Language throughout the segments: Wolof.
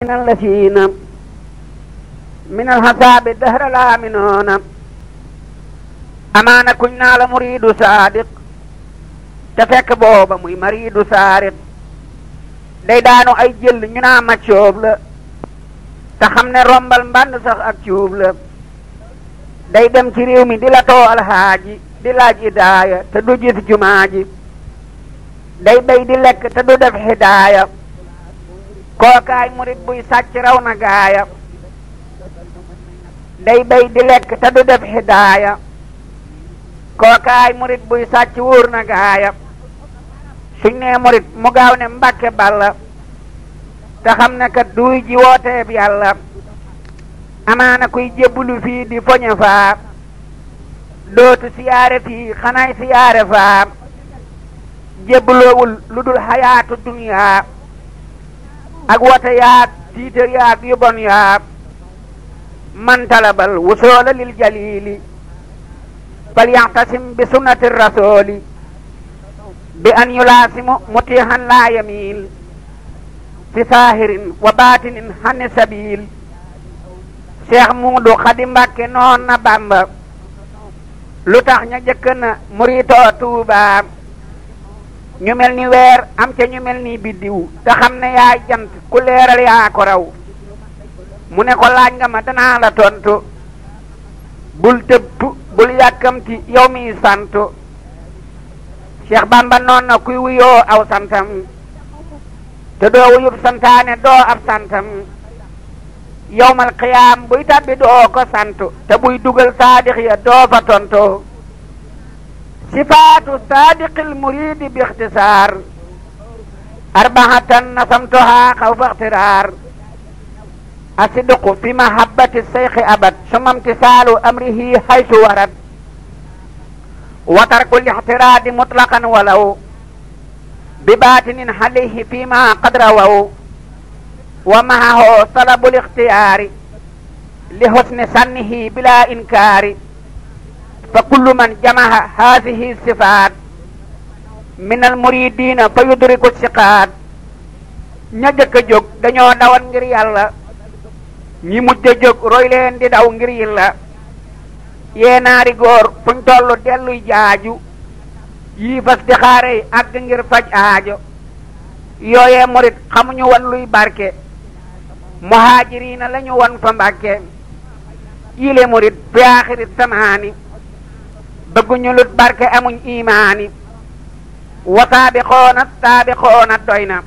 من الذين من الحساب الدهر الآمنون amaana kuñ naa la muriidu saadiq te fekk booba muy mariidu saariq day daanu ay jël ñu naa maccoob la te xam ne rombal mbànd sax ak cuub la day dem ci réew mi di la too alxaaji di laaj idaaya te du gis jumaa ji day bay di lekk te du def hidaaya kookaay murid buy sàcc raw na gaaya day bay di lekk te du def hidaaya kookaay murit buy sàcc wóor na gaaya suñ nee murit mu gaaw ne mbàkke balla te xam ne kat duy ji wooteeb yàlla amaana kuy jébbulu fii di foñe faa dootu siyaare fii xanaay siyaare faa jébbaloowul lu dul xayaatu duniyaa ak wote yaag tiitër yaag yu bon yaag man talabal wusoola lil jalili fal yaxtasim bi sunnati rasuli bi an yulaasimu mutihan laa yamiil fi saahirin wa baatinin xani sabiil Cheikh Muudu Xadi Mbàkke noon na Bàmba lu tax ña jëkk na muritoo Tuuba ñu mel ni weer am ca ñu mel ni biddiw te xam ne yaay jant ku leeral yaa ko raw mu ne ko laaj nga ma danaa la tontu bul tëpp bul yàkkamti yow mi santu Cheikh Bamba noon na kuy wuyoo aw santam te doo wuyub santaane doo ab santam yowmal qiyaam buy tabbi doo ko santu te buy dugal saadix ya doo fa tonto sifaatu saadiqil muridi bi ixtisaar arbaxatan nasamtoha xaw fa ixtiraar asidqu fi mahabbati seyxi abad summa imtisaalu amrihi haysu warad wa tarku lixtiraadi mutlaqan walaw bi baatinin alayhi fi ma qad rawaw wa mahahu talabu lixtiyaari li husni sannihi bila inkaari fa kullu man jamaha haadihi sifaat min almuridina fa yudriku siqaat ña jëkk a jóg dañoo dawan ngir yàlla ñi mujj a jóg roy leen di daw ngir yàlla yeenaari góor fuñ tollu delluy jaaju yii fas di xaarey àgg ngir faj aajo yooyee murit xamuñu wan luy barke muhaajiriina lañu wan fa mbàkke yile murit fi aaxiri samaani bëgguñu lut barke amuñ imaani wa saabiqoona doy na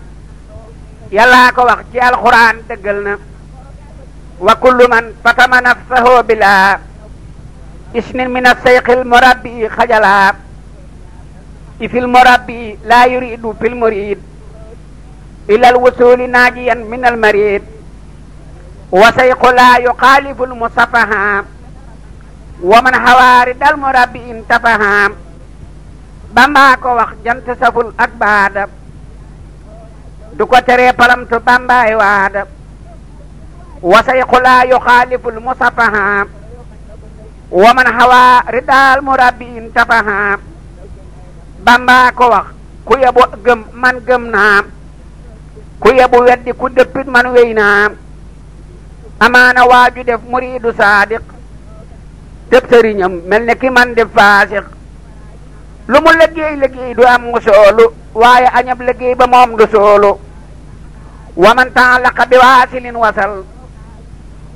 yàllaa ko wax ci alxuraan dëggal na wa kullu man fatama nafsahu bila isnin min aseyqil murabbi xajala ifil murabbi laa yuridu fil murid ila alwusuli naajiyan min almarid wa seyqu laa yuxaalifu almusafaha wa man hawaari dal murabbi intafaha Bamba ko wax jant saful ak baada du ko tere palamtu Bambaay waada wa seyqu laa yuxaalifu almusafaha wa man hawa ridaal murabbi intafaha Bamba ko wax ku yebu gëm man gëm naa ku yebu weddi ku dëppit man wey naa amaana waaju def muriidu saadiq tëb sëriñam mel ne ki man def faasiq lu mu liggéey du am mu soolu waaye añab liggéey ba moom du soolu wa man taalaqa bi waasilin wasal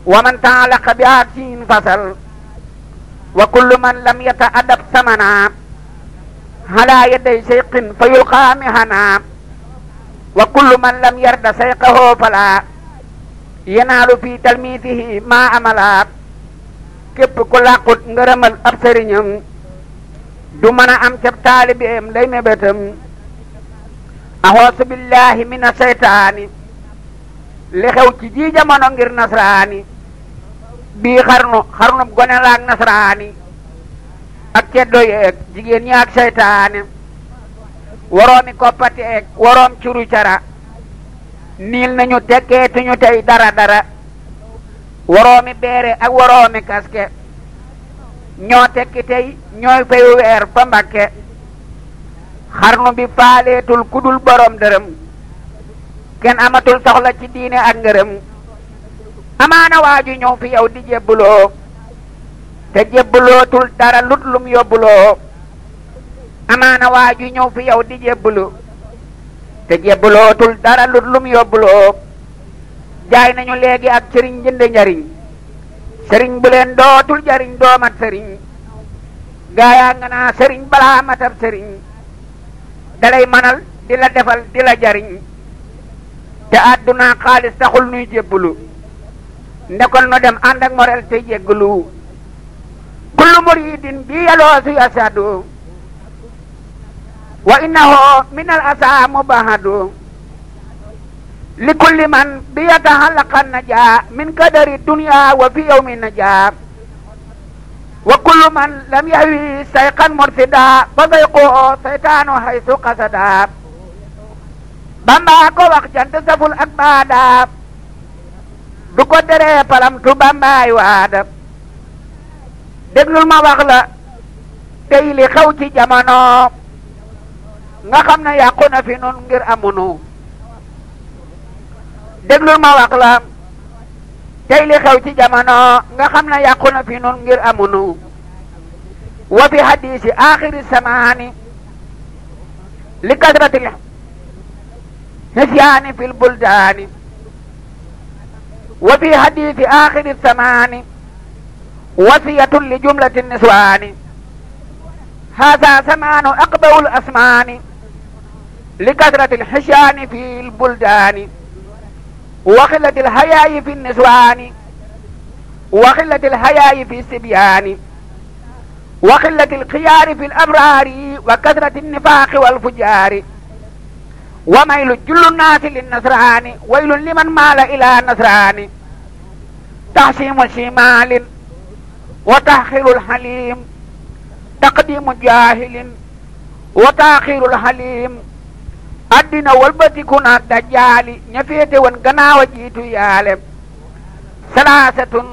wa man taalaqa bi aasin fasal wa kullu man lam yataadab samana ala yaday seyqin fa yulqaa mihana wa kullu man lam yarda seyqahu fala yanaalu fi talmiitihi ma amala képp ku làqut ngërëmal ab sëriñam du mën a am cab taalibeem lay mébétam axoosu billahi min aseytaani li xew ci ji jamono ngir nasraani bii xarnu gone laak nasraani ak ceddo yeeg jigéen ñi ak seytaane waroomi koppati eeg waroom curu cara niil nañu tekkeetuñu tey dara waroomi beere ak waroomi kaske ñoo tekki tey ñooy fayu weer fa Mbàkke xarnu bi faaleetul kudul borom dërëm kenn amatul soxla ci diine ak ngërëm amaana waaju ñëw fi yow di jébbuloo te jébbulootul dara lut lum yóbbuloo amaana waaju ñëw fi yow di jébbulu te jébbulootul dara lut lum yóbbuloo jaay nañu léegi ak sëriñ jënde njariñ sëriñ bu leen dootul jariñ doomat sëriñ gaayaa nga naa sëriñ balaa matab sëriñ dalay manal di la defal di la jariñ te àdduna xaalis taxul nuy jébbulu ndekon no dem ànd ak morel te jéggulu kullu muridin bi yaloosu yasadu wa innahu min al asa mubahadu li kulli man bi yatahallaqa najaa min kadari dunya wa fi yawmi najaa wa kullu man lam yahwi sayqan mursida fa sayqu saytaanu haysu qasada Bamba ko wax jant saful ak baada du ko tere palam tu Bambaay waada déglul ma wax la tey li xew ci jamono nga xam ne yàqu na fi nun ngir amunu déglul ma wax la tey li xew ci jamono nga xam ne yàqu na fi nun ngir amunu wa fi hadisi axiri samaani li kasratil hisyaani fil buldaani wa fi hadisi axiri samaani wasiyatun li jumlati niswaani haza samaanu aqbawul asmaani li kasratil hisyaani fil buldaani wa xillatil hayaayi fi niswaani wa xillatil hayaayi fi sibyaani wa xillatil xiyaari fil abraari wa kasratin nifaaqi wal fujaari wa maylu jullu naasi lin nasraani waylun liman maala ila nasraani taxsiimu shimaalin wa taxxiirul xaliim taqdiimu jaahilin wa taaxiirul xaliim addina walbatiku na dajjaali ña féete woon gannaaw a jiitu yaale salaasatun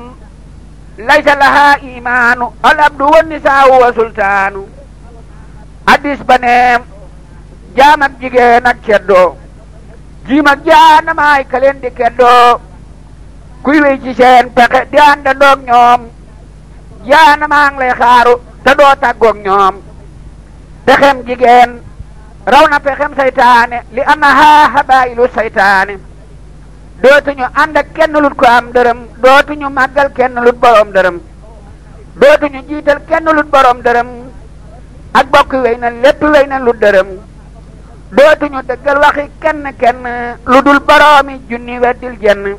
laysa laha imaanu al abdu wa nisaawu wa sultaanu addis ba ne jaam ak jigéen ak ceddoo jiim ak jaanamaay ka leen di keddoo kuy wey ci seen pexe di àndandoog ñoom jaanamaa ngi lay xaaru te doo tàggoog ñoom pexem jigéen raw na pexem saytaane li annaha habaa'ilu saytaane dootuñu ànd ak kenn lut ko am dërëm dootuñu màggal kenn lut borom dërëm dootuñu jiital kenn lut borom dërëm ak bokk wey na lépp wey na lut dërëm dootuñu dëggal waxi kenn lu dul boroomi junni weddil jenn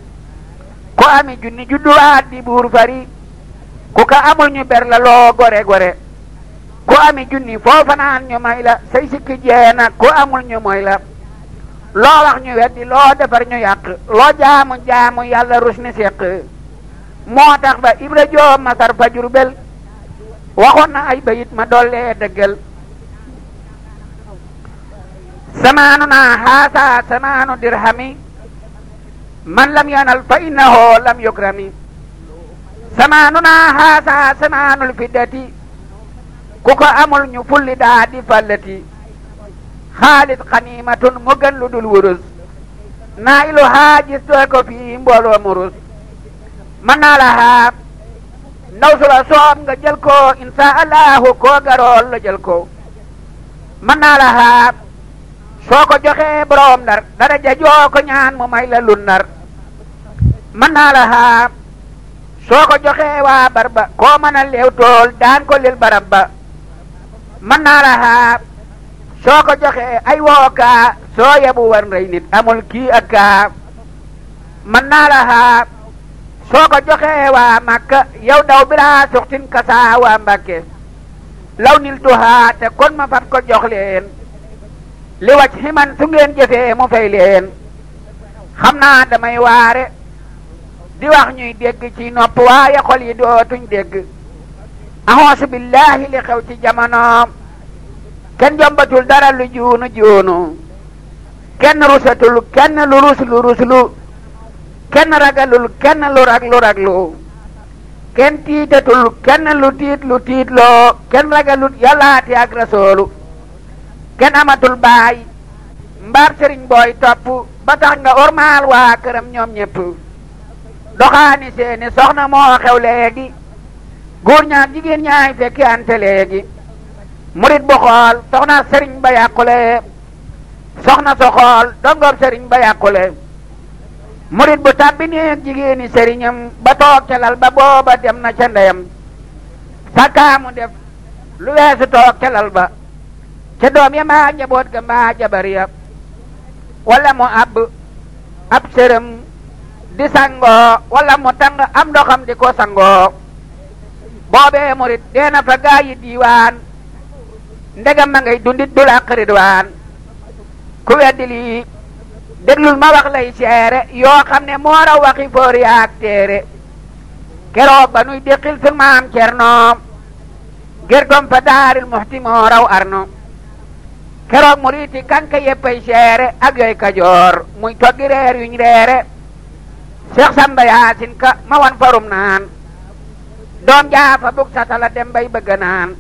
ku ami junni judduwaat di buur fari ku ka amul ñu ber la loo gore gore ku ami junni foofa naan ñu may la say sikki jeena ku amul ñu moy la loo wax ñu weddi loo defar ñu yàq loo jaamu yàlla rus ni seq moo tax ba Ibra Joob Masar fa Jurbel waxoon na ay bayit ma dollee dëggal samaanu naa haasa samaanu dirhami man lam yanal fa innahu lam yukrami samaanu naa haasa samaanul fiddati ku ko amul ñu fulli daa di fallati xaalis xaniimatun mu gën lu dul wurus naa ilu haajis too ko fii mbooloo murus mën naa la haab ndaw su la soob nga jël ko insha allahu koo garool la jël ko mën naa la haab soo ko joxee boroom ndar daraja joo ko ñaan mu may la lu ndar mën naa la haab soo ko joxee waa barba koo mën a leew tool daan ko lil barab ba mën naa la haab soo ko joxee ay wookaa soo yebu war rey nit amul kii ak kaa mën naa la haab soo ko joxee waa Makka yow daw bilaa suxtin kasaa waa Mbàkke law nil tuhaa te kon ma fat ko jox leen li wacc ximan su ngeen jëfee mu fay leen xam naa damay waare di wax ñuy dégg ci nopp waaye xol yi dootuñ dégg ahoosu billahi li xew ci jamono kenn jombatul dara lu juunu kenn rusatul kenn lu ruslu kenn ragalul kenn lu raglu kenn tiitatul kenn lu tiitloo kenn ragalul yàllaati ak rasoolu kenn amatul baay mbaar sëriñ booy topp ba tax nga ormaal waa këram ñoom ñépp doxaani seeni soxna moo xew léegi góor ñaak jigéen ñaay fekki ante léegi murit bu xool soxna sëriñ ba yàqule soxna so xool dongob sëriñ ba yàqule murit bu tàbbi neeg jigéeni sëriñam ba toog ca lal ba booba dem na ca ndeyam sakkaamu def lu weesu toog ca lal ba ca doom ya mbaa njaboot ga mbaa jabar ya wala mu ab sërëm di sangoo wala mu tang am ndoxam di ko sangoo boobee murit deena fa gaa yi diiwaan ndegam ma ngay dundit dul ak ridwaan ku weddi lii déglul ma wax lay seere yoo xam ne moo raw waxi foor yaak téere keroog ba nuy déqil sun maam Cerno ger dom fa daaril muxti moo raw arno keroog muriti kanka yeppay seere ak yooy kajoor muy toggi reer yuñ reere Seex Samba Yaasin Ka ma wan farum naan doom jaafa bug satala dem bay bëgga naan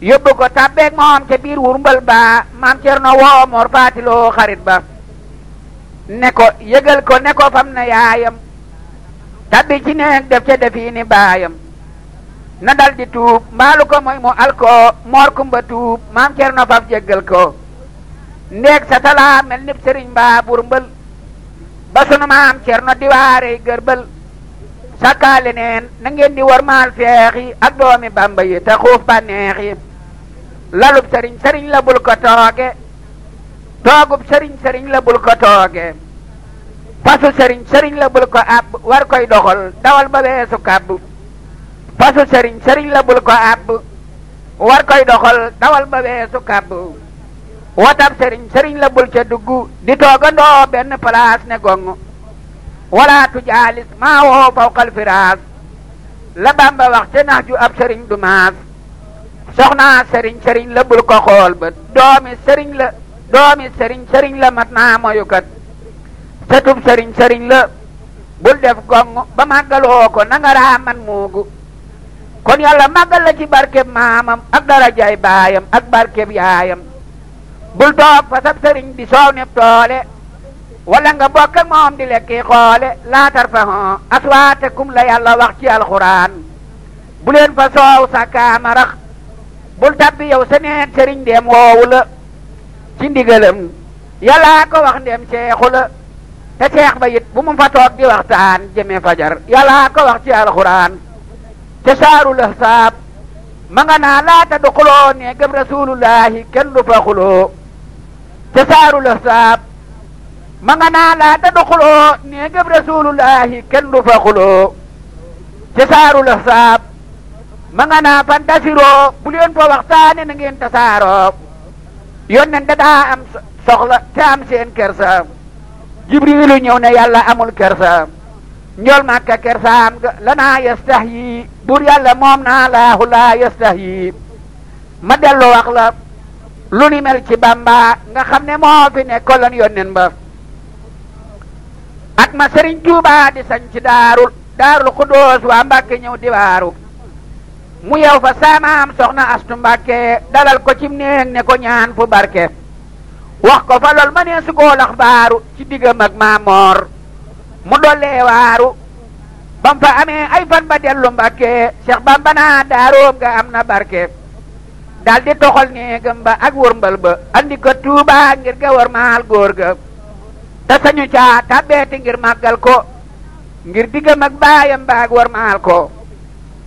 yóbbu ko tàbbeeg moom ca biir wurmbal ba maam Cerno woo Mor Faatiloo xarit ba ne ko yëgal ko ne ko fam na yaayam tabbi ci neeg def ca defiini baayam na dal di tuub mbaalu ko mooy mu alko Mor Kumba tuub maam Cerno faf jéggal ko ndeeg satala mel nib sëriñ ba wurmbal ba sunu maam Cerno di waarey gërbal sakkaale neen na ngeen di war maal feex yi ak doomi Bamba yi te xuuf bànneex yi lalub sëriñ la bul ko tooge toogub sëriñ la bul ko tooge pasu sëriñ la bul ko àbb war koy doxal dawal ba weesu kàbb pasu sëriñ la bul ko àbb war koy doxal dawal ba weesu kàbb watab sëriñ la bul ca dugg di toogandoo benn place ne gong wala tujaalis maa woo fawqal firaas la Bamba wax te nax ju ab sëriñ du maas soxna sëriñ la bul ko xool ba doomi sëriñ la mat naa moyukat setub sëriñ la bul def gong ba màggaloo ko nanga raa man muugu kon yàlla màggal la ci barkeb maamam ak darajaay baayam ak barkeb yaayam bul toog fa sab sëriñ di soow neb toole wala nga bokk ak moom di lekki xoole laa tarfahu aswaatakum la yàlla wax ci alxuraan bu leen fa soow sàkkaama rax bul tabbi yow sa neen sëriñ ndeem woowu la ci ndigalam yàllaa ko wax ndeem seexu la te seex ba it bu mu fa toog di waxtaan jëme fajar yàllaa ko wax ci alxuraan te saarul ahsaab ma nga naa laata du xuloo ne gëm rasulullahi kenn du fa xuloo te saarul ahsaab ma nga naa laata du xuloo ne gëm rasulullahi kenn du fa xuloo te saarul ahsaab ma nga naa fantasiroo bu leen fa waxtaane na ngeen tasaaroo yónneen da daa am soxla te am seen kersa jibrilu ñëw ne yàlla amul kersa njool Makka kersaam ga lanaa yastahyi bur yàlla moom naa laahu laa yastahyi ma dellu wax la lu ni mel ci Bamba nga xam ne moo fi nekkoloon yónneen ba at ma Sëriñ Tuubaa di sañ ci daarul Xuddoos waa Mbàkke ñëw di waaru mu yew fa saamaam soxna Astu Mbàkke dalal ko cim néeg ne ko ñaan fu barke wax ko fa lool ma nee su koo lax baaru ci diggam ak Maamoor mu dollee waaru bam fa amee ay fan ba dellu Mbàkke Seex Bamba naa daaroom nga am na barke dal di toxal néegam ba ak wërmbal ba andi ko Tuubaa ngir ga war maal góor ga te sañu caa tabbeeti ngir màggal ko ngir diggam ak baayam baag war maal ko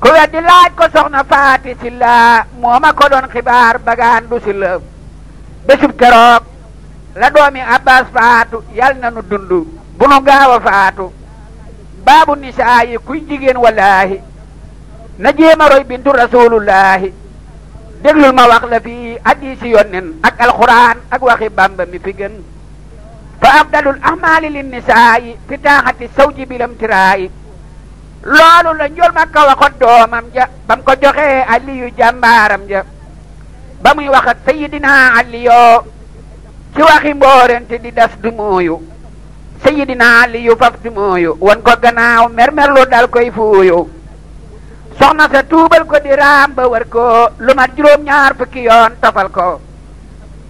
ku weddi laaj ko soxna Faati Silla mooma ko doon xibaar bagaan du silla bésub keroog la doomi Abbas faatu yal na nu dund bu nu gaaw a faatu baabu nisaa yi kuy jigéen wallaahi na jéema roy bintu rasulullahi déglul ma wax la fii hadiisi yónneen ak alxuraan ak waxi Bamba mi fi gën fa afdalul ahmaali lin nisaa yi fi taaxati sawji bilam tiraayi loolu la njool Makka waxoon doomam ja bam ko joxee Aliyu jàmbaaram ja ba muy wax ak Seydina Aliyu ci waxi mboorente di das du mooyu Seydina Aliyu faf du mooyu wan ko gannaaw mermerlu dal koy fuuyu soxna sa tuubal ko di raam ba war ko lu mat juróom-ñaar fukki yoon tofal ko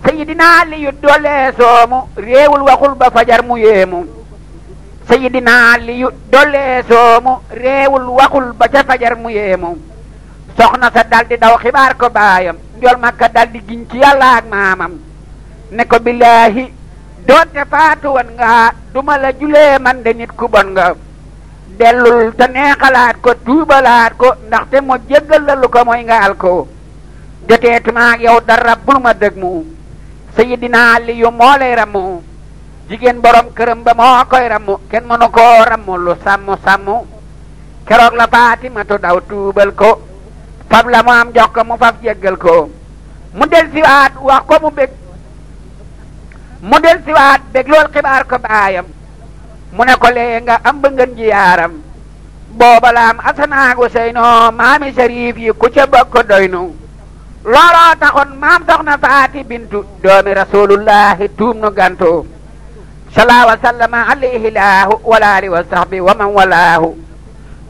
Seydina Aliyu doole soomu réewul waxul ba fajar mu yéemu sayidina Aliyu dollee soomu réewul waxul ba ca fajar mu yéemu soxna sa daldi daw xibaar ko baayam njool Makka daldi giñ ci yàlla ak maamam ne ko billaahi doonte faatu woon nga duma la julee man de nit ku bon nga dellul te neexalaat ko tuubalaat ko ndaxte mo jéggal la lu ko mooy nga al ko joteetuma ak yow dara bul ma dëg mu sayidina Aliyu moo lay rammu jigéen borom këram ba moo koy rammu kenn mënu koo rammu lu sàmm keroog la Faatimatu daw tuubal ko fab la mu am jox ko mu fab jéggal ko mu del siwaat wax ko mu bég mu del siwaat bég lool xibaar ko baayam mu ne ko lee nga am ba ngeen ji yaaram booba la am Asan ak Useynu maami Sariif yi ku ca bokk doynu looloo taxoon maam soxna Faati bintu doomi rasulullahi tuum nu gantu salaa wa sallama alayhi laahu wala ali wa sahbi wa man walaahu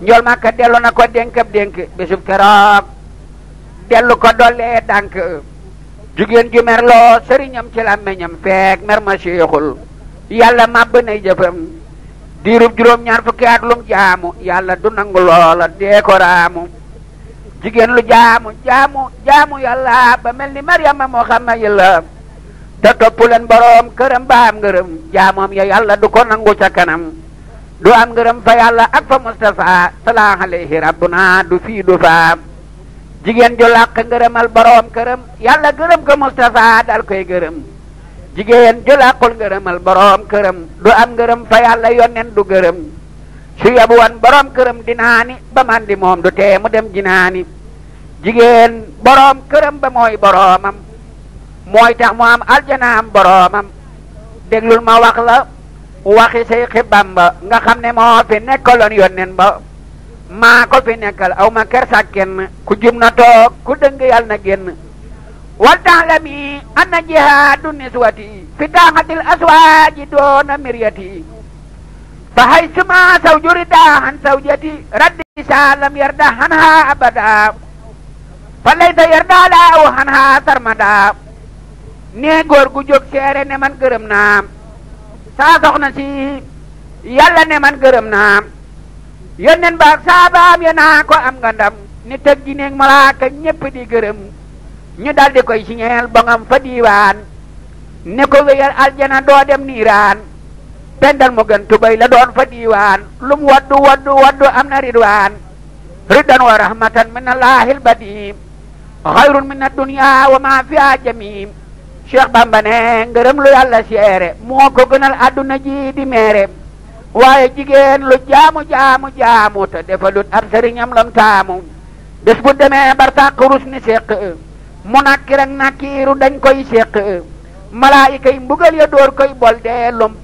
njool Makka dellu na ko dénkab dénk bisub keroog dellu ko dollee dànk jigéen ju merloo sëriñam ci làmmiñam feek mer ma séexul yàlla màbb nay jëfam diirub juróom ñaar fukki at lum jaamu yàlla du nangu loola dee ko raamu jigéen lu jaamu yàlla ba mel ni Maryama moo xam na yàlla te topp leen boroom këram ba am ngërëm jaamoom ya yàlla du ko nangu ca kanam du am ngërëm fa yàlla ak fa Mustafa salaa alayhi rabbuna du fii du fa jigéen ju làq ngërëmal boroom këram yàlla gërëm ko Mustafa dal koy gërëm jigéen ju làqul ngërëmal boroom këram du am ngërëm fa yàlla yonnen du gërëm su yabu wan boroom këram dinaani ba mandi moom du tee mu dem jinaani jigéen boroom këram ba mooy boroomam mooy tax mu am aljanaam boroomam déglul ma wax la waxi Seyxi Bamba nga xam ne moo fi nekkaloon yonnen ba maa ko fi nekkal aw ma kersa kenn ku jum na toog ku dëng yàlla na génn wal ta'lami anna jihaadu niswati fi daaxatil aswaaji doona miryati fa hay suma zawju ridaahan zawjati raddi saalam yarda hanha abada fa laysa yarda laahu hanha sarmada nee góor gu jóg seere ne man gërëm naa saa soxna si yàlla ne man gërëm naa yónneen baak saabaam ya naa ko am nga ndam ni tëg ji neeg malaaka ñépp di gërëm ñu daldi koy siñeel bongam fa diiwaan ne ko wéyal aljana doo dem niiraan pendal mu gën tubay la doon fa diiwaan lum waddu am na ridwaan ridan wa rahmatan min allahil badim xayrun min ad-dunya wa ma fiha jamim Cheikh Bamba ne ngërëm lu yàlla seere moo ko gënal àdduna ji di meere waaye jigéen lu jaamu te defalut ab sëriñam lam taamu bés bu demee barsàq rus ni séq mu nakkir ak nakkiiru dañ koy séq malaayika yi mbugal ya dóor koy bolde lum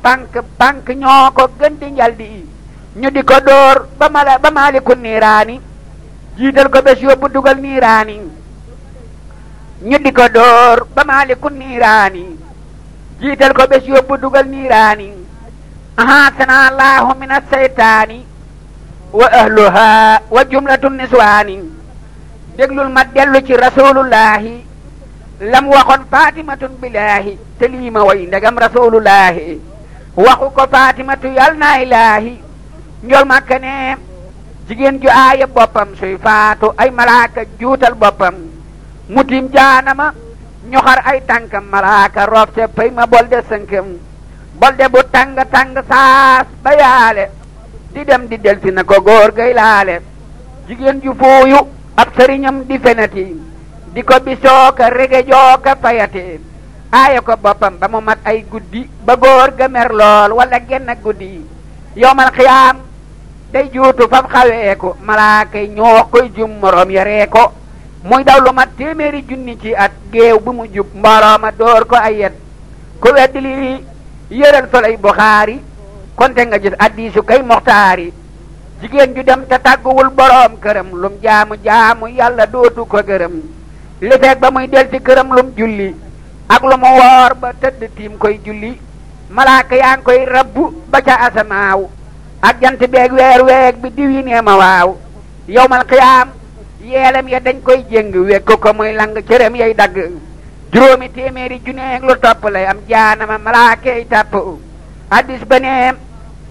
pank ñoo ko gën di njaldi ñu di ko dóor ba maaliku niiraani jiital ko bés yóbbu dugal niiraani ñu di ko dóor ba maaliku niiraani jiital ko bés yóbbu dugal niiraani ahasana allahu min asseytaani wa ahluha wa jumlatu niswaani déglul ma dellu ci rasulullahi lam waxoon fatimatun billahi te lii ma way ndegam rasulullahi waxu ko fatimatu yal na ilahi njol Makka ne jigéen ju aaya boppam suy faatu ay malaaka juutal boppam mutim jaanama ñu xar ay tànkam malaaka roof ca pay ma bolde sënkam bolde bu tàng saas ba yaale di dem di delsi na ko góor gay laale jigéen ju fuuyu ab sëriñam di fenati di ko bisooka rege jooka fayati aaya ko boppam ba mu mat ay guddi ba góor ga mer lool wala genn guddi yowmal xiyaam day juutu fam xaweeku malaaka yi ñoo koy jum moroom yaree ko muy daw lu mat téeméeri junni ci at géew bu mu jub mbooloo door ko ay yet ku weddi lii yëral soley Buxaari konte nga gis addiisu kay moxtaari jigéen ju dem te tàgguwul boroom këram lum jaamu yàlla dootu ko gërëm li fekk ba muy del ci këram lum julli ak lu mu woor ba tëdd tiim koy julli malaaka yaa ngi koy rabbu ba ca asamaaw ak jant beeg weer weeg bi diw yi nee ma waaw yowmal qiyaam yeelam ya dañ koy jéng wekk ko muy lang cërëm yay dagg juróomi téeméeri junneeg lu topp lay am jaanama malaaka yi tàpp addis ba ne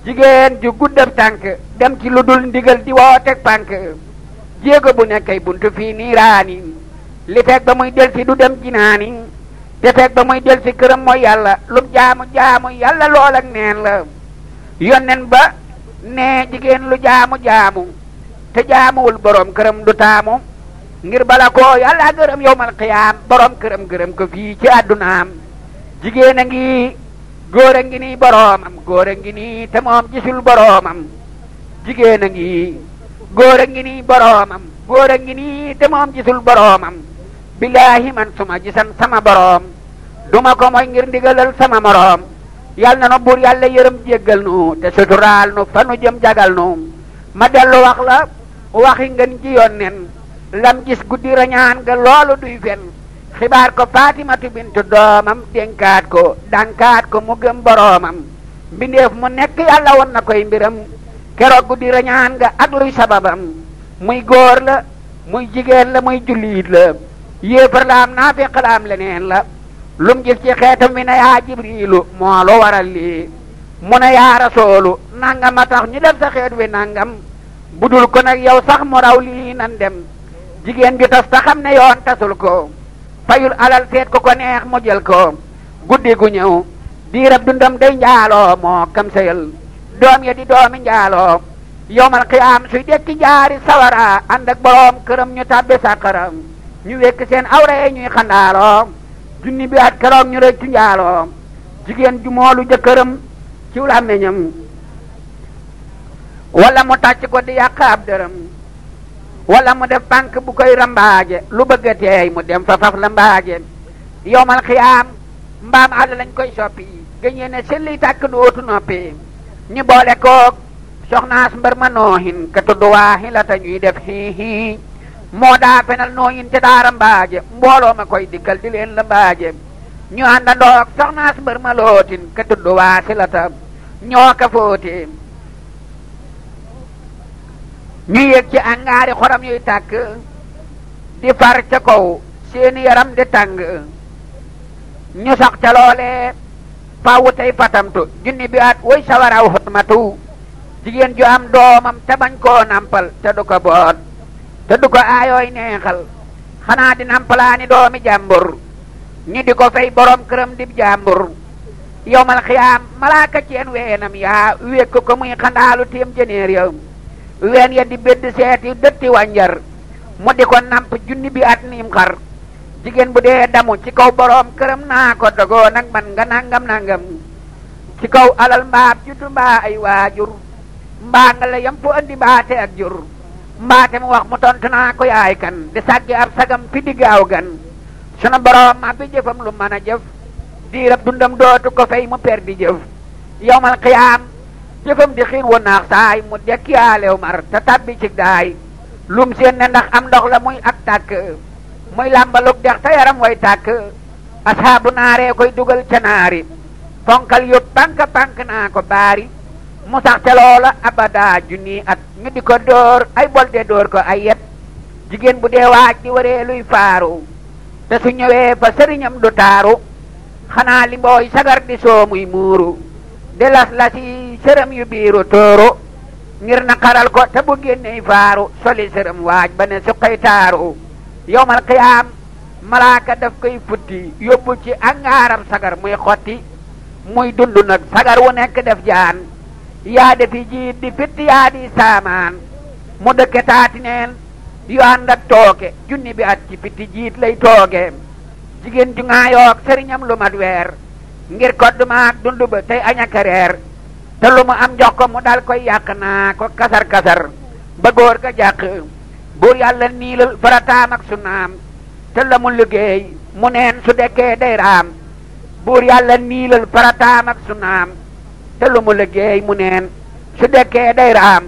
jigéen ju guddab tànk dem ci lu dul ndigal di wooteeg pànk jéego bu nekkay buntu fii niiraani li fekk ba muy del si du dem jinaani te fekk ba muy del si këram mooy yàlla lum jaamu yàlla lool ak neen la yonnen ba ne jigéen lu jaamu te jaamuwul borom këram du taamu ngir bala ko yàlla gërëm yowmal qiyaam borom këram gërëm ko fii ci àddunaam jigéen a ngi góor a ngi nii boroomam góor a ngi nii te moom gisul boroomam jigéen a ngi góor a ngi nii boroomam góor a ngi nii te moom gisul boroomam billaahi man suma gisan sama boroom duma ko mooy ngir ndigalal sama moroom yal na nu buur yàlla yërëm jéggal nu te suturaal nu fa nu jëm jagal nu ma dellu wax la waxi ngeen ji yonnen lam gis guddi rañaan nga loolu duy fen xibaar ko Faatimatu bintu doomam dénkaat ko dankaat ko mu gëm boroomam mbindeef mu nekk yàlla won na koy mbiram keroog guddi rañaan nga ak luy sababam muy góor la muy jigéen la muy jullit la yéefar la am naafiq la am leneen la lum gis ci xeetam wi ne yaa jibriilu moo lu waral lii mu ne yaa rasoolu nangam a tax ñu def sa xeet wi nangam budul ko nag yow sax mu raw lii nan dem jigéen ju tas ta xam ne yoon tasul ko fayul alal seet ko neex mu jël ko guddi gu ñëw diirab dundam day njaaloo moo kam sayal doom ya di doomi njaaloo yowmal qiyaam suy dekki jaari sawara ànd ak boroom këram ñu tàbbi sàqara ñu wekk seen awra ñuy xandaaloo junni bi at keroog ñu rëccu njaaloo jigéen ju moolu jëkkëram ci làmmiñam wala mu tàcc ko di yàq ab dërëm wala mu def pànk bu koy rambaaje lu bëgg a teey mu dem fa faf la mbaaje yowmal xiyaam mbaam àll lañ koy soppi gëñee ne selli tàkk dootu noppi ñu boole koog soxnaas mbër ma noohin ka tudd waaxi la ta ñuy def xii moo daa fenal noohin te daa rambaaje mbooloo ma koy dikkal di leen la mbaaje ñu àndandoog soxnaas mbër ma lootin ka tudd waaxi la ta ñoo ka fóote ñu yëg ci angaari xoram yuy tàkk di far ca kaw seeni yaram di tàng ñu sax ca loole fawu tey patamtu junni bi at woy sawaraw xutmatu jigéen ju am doomam te bañ koo nampal te du ko boot te du ko aayooy neexal xanaa di nampalaani doomi jàmbur ñi di ko fay borom këram dib jàmbur yowmal xiyaam malaaka ceen weenam yaa wékk ko muy xandaalu téem jëneer ya ween ya di bedd seeti dëtti wànjar mu di ko namp junni bi at niim xar jigéen bu dee damu ci kaw boroom këram naa ko dogoo nag man nga nangam ci kaw alal mbaab juddu mbaa ay waajur mbaa nga la yam fu andi mbaate ak jur mbaate mu wax mu tontu naa ko yaay kan di sàggi ab sagam fi di gaaw gan sunu boroom ma bi jëfam lu mën a jëf diirab dundam dootu ko fay mu per di jëf yowmal qiyaam jëfam di xiin wu naax saay mu dekki yaalew mar te tabbi ci daay lum seen ne ndax am ndox la muy ak tàkk muy làmbalug dex te yaram way tàkk asxaabu naaree koy dugal ca naari fonkal yóbbu pank naa ko baari mu sax ca loola abada junni at ñu di ko dóor ay bolde dóor ko ay yet jigéen bu dee waaj di waree luy faaru te su ñëwee fa sëriñam du taaru xanaa li mbooy sagar di soo muy muuru de las-lasi sërëm yu biiru tóoru ngir na xaral ko te bu génney faaru soli sërëm waaj ba ne suqay taaru yowmal qiyaam malaaka daf koy futti yóbbu ci angaaram sagar muy xotti muy dund nag sagar wu nekk def jaan yaa defi jiit di fitti yaa di saamaan mu dëkke taati neen yu ànd ak tooke junni bi at ci fitti jiit lay tooge jigéen ju ngaayoog sëriñam lu mat weer ngir kodd maak dund ba tey añaka reer te lu mu am jox ko mu dal koy yàq naa ko kasar ba góor ga jàq buur yàlla niilal farataam ak sunnaam te la mu liggéey mu neen su dekkee day raam buur yàlla niilal farataam ak sunnaam te lu mu liggéey mu neen su dekkee day raam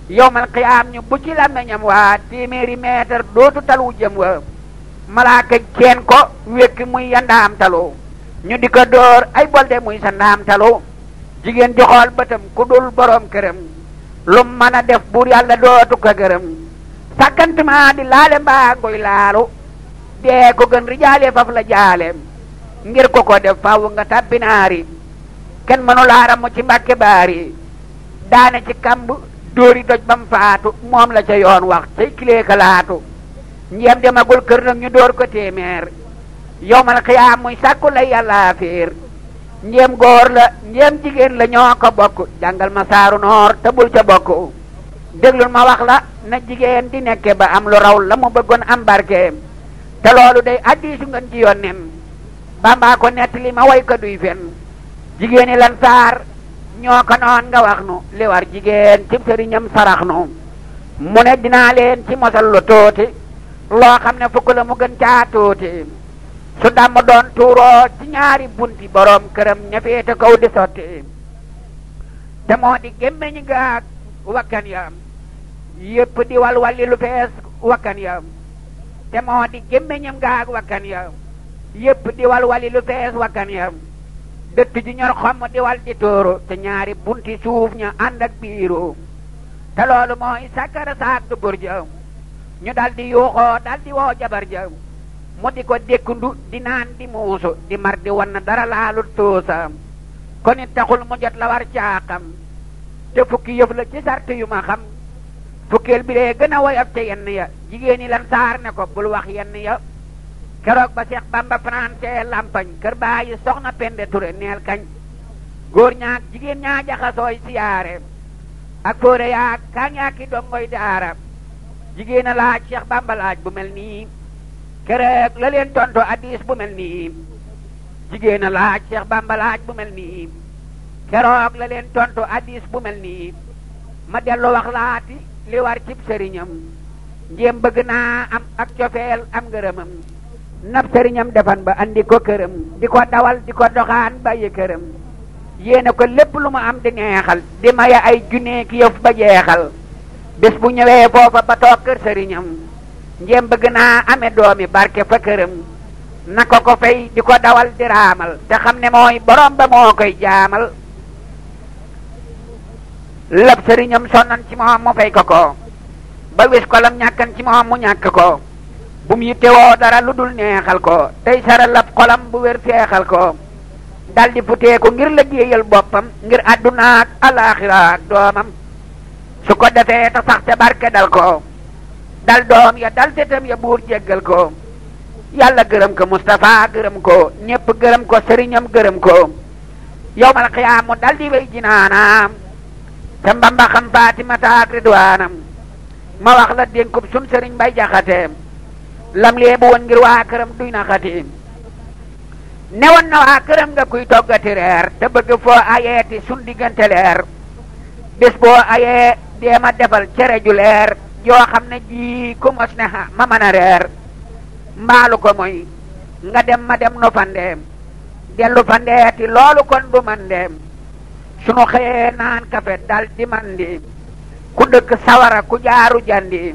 yowmal qiyaam ñu bu ci làmmiñam waa téeméeri meetar dootu talu jëm wa malaaka ceen ko wékk muy yandaam talu ñu di ko dóor ay bolde muy sa ndaam talu jigéen ju xool bëtam ku dul borom këram lu mën a def buur yàlla dootu ko gërëm sàkkantuma di laale mbaa ngoy laalu dee ko gën rijaale faf la jaale ngir ko def faw nga tabbinaari kenn mënu laaram mu ci mbàkke baari daane ci kamb dóori doj bam faatu moom la ca yoon wax cay kilee ka laatu njéem demagul kër nag ñu door ko téeméer yowmal xiyaam muy sàkku lay yàlla fiir njéem góor la njéem jigéen la ñoo ko bokk jàngal ma saaru noor te bul ca bokk déglul ma wax la na jigéen di nekke ba am lu raw la mu bëggoon am barke te loolu day addiisu ngeen ci yoon nen Bamba ko nettali ma way ko duy fen jigéeni lan saar ñoo ko noon nga wax nu li war jigéen ci sëriñam sarax nu mu ne dinaa leen ci mosal lu tuuti loo xam ne fukk la mu gën caa tuuti su damm doon tuuroo ci ñaari bunti borom këram ña féete kaw di sotti te moo di gémmeñi gaag wakkan ya yépp di walwali lu fees wakkan ya te moo di gémmeñam gaag wakkan ya yépp di walwali lu fees wakkan ya dëtt ji ñor xomm di wal di tóoru te ñaari bunti suuf ña ànd ak biiru te loolu mooy sàkkara saak du burja ñu dal di yuuxoo dal di woo jabar ja mu di ko dékkundu di naan di muusu di mar di wan dara laalu tuusa kon it taxul mu jot la war caaxam te fukki yëf la ci sart yu ma xam fukkeel bi lee gën a woyof ca yenn ya jigéen ñi lan saar ne ko bul wax yenn ya keroog ba Seex Bamba français lampañ kër baayi soxna Pende Ture neel kañ góor ñaak jigéen ñaa jaxasooy siyaare ak fóore yaak kaa ñaaki dongoy daara jigéen a laaj Seex Bamba laaj bu mel nii keroog la leen tontu addis bu mel nii jigéen a laaj Seex Bamba laaj bu mel nii keroog la leen tontu addis bu mel nii ma dellu wax laati li war cib sëriñam njéem bëgg naa am ak cofeel am ngërëmam nab sëriñam defan ba andi ko këram di ko dawal di ko doxaan bàyyi këram yéene ko lépp lu mu am di neexal di maya ay junne ki yëf ba jeexal bés bu ñëwee foofa ba toog kër sëriñam njéem bëgg naa ame doomi barke fa këram na ko fay di ko dawal di raamal te xam ne mooy borom ba moo koy jaamal lab sëriñam sonnan ci moom mu fay ko ba wis ko lam ñàkkan ci moom mu ñàkk ko bu mu yittewoo dara lu dul neexal ko tey sara lab xolam bu wér feexal ko dal di futeeku ngir liggéeyal boppam ngir àdduna ak alaaxira ak doomam su ko defee te sax te barke dal ko dal doom ya dal setam ya buur jéggal ko yàlla gërëm ko Mustafa gërëm ko ñépp gërëm ko sëriñam gërëm ko yawmal qiyaam mu dal di wey jinaanaam te Mbamba xam Faatimata ak Ridwaanam ma wax la dénkub sun sëriñ Mbay Jaxate lam leebu woon ngir waa këram duy na xati newoon na waa këram nga kuy toggati reer te bëgg foo ayeeti sun diggante leer bés boo ayee deema defal cere ju leer joo xam ne ji ku mos ne ma mën a reer mbaalu ko moy nga dem ma dem nu fandeem dellu fandeeti loolu kon du man deem sunu xëyee naan kafe dal di mandi ku dëkk sawara ku jaaru jandi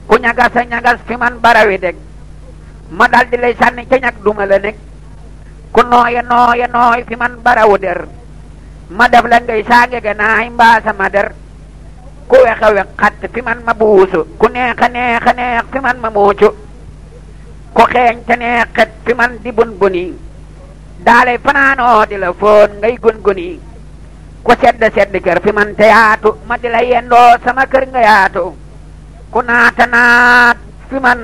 ku ñagasa ñagas fi man barawi deg ma dal di lay sànni ca ñag duma la nekk ku nooye nooy fi man barawu der ma def la ngay saangege naay mbaa sama der ku wexa wex xatt fi man ma buusu ku neexa neex fi man ma muucu ku xeeñ te neexet fi man di bun buni daalay fanaanoo di la foon ngay gun guni ku sedd kër fi man te yaatu ma di la yendoo sama kër nga yaatu ku naat fi man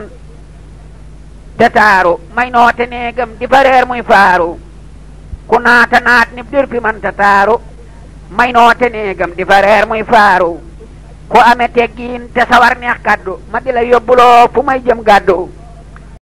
te taaru may noote neegam di fareer muy faaru ku naat ni dir fi man te taaru may noote neegam di fareer muy faaru ku ame teggiin te sawar neex kaddu ma di la yóbbuloo fu may jëm gàddu